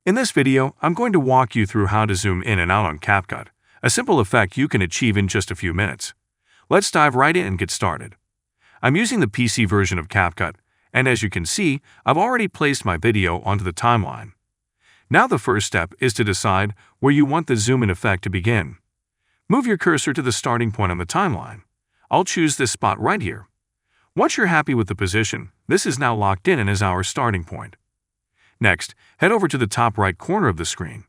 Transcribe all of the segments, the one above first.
In this video, I'm going to walk you through how to zoom in and out on CapCut, a simple effect you can achieve in just a few minutes. Let's dive right in and get started. I'm using the PC version of CapCut, and as you can see, I've already placed my video onto the timeline. Now the first step is to decide where you want the zoom in effect to begin. Move your cursor to the starting point on the timeline. I'll choose this spot right here. Once you're happy with the position, this is now locked in and is our starting point. Next, head over to the top right corner of the screen.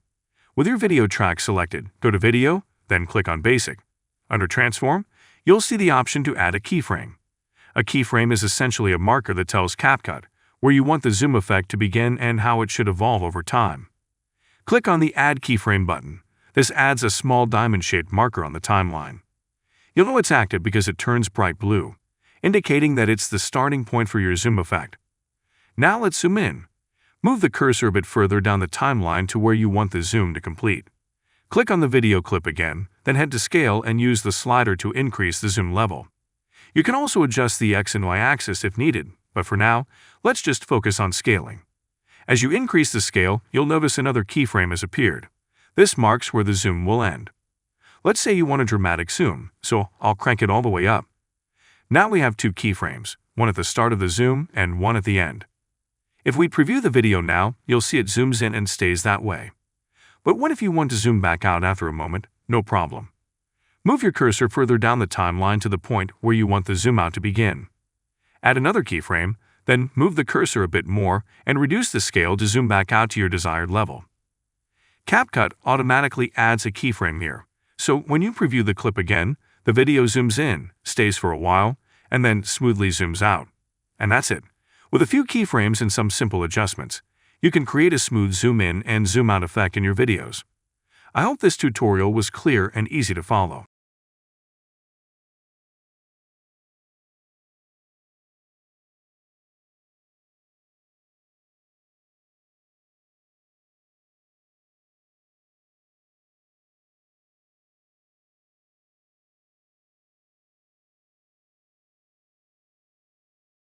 With your video track selected, go to Video, then click on Basic. Under Transform, you'll see the option to add a keyframe. A keyframe is essentially a marker that tells CapCut where you want the zoom effect to begin and how it should evolve over time. Click on the Add Keyframe button. This adds a small diamond-shaped marker on the timeline. You'll know it's active because it turns bright blue, indicating that it's the starting point for your zoom effect. Now let's zoom in. Move the cursor a bit further down the timeline to where you want the zoom to complete. Click on the video clip again, then head to Scale and use the slider to increase the zoom level. You can also adjust the X and Y axis if needed, but for now, let's just focus on scaling. As you increase the scale, you'll notice another keyframe has appeared. This marks where the zoom will end. Let's say you want a dramatic zoom, so I'll crank it all the way up. Now we have two keyframes, one at the start of the zoom and one at the end. If we preview the video now, you'll see it zooms in and stays that way. But what if you want to zoom back out after a moment? No problem. Move your cursor further down the timeline to the point where you want the zoom out to begin. Add another keyframe, then move the cursor a bit more and reduce the scale to zoom back out to your desired level. CapCut automatically adds a keyframe here, so when you preview the clip again, the video zooms in, stays for a while, and then smoothly zooms out. And that's it. With a few keyframes and some simple adjustments, you can create a smooth zoom in and zoom out effect in your videos. I hope this tutorial was clear and easy to follow.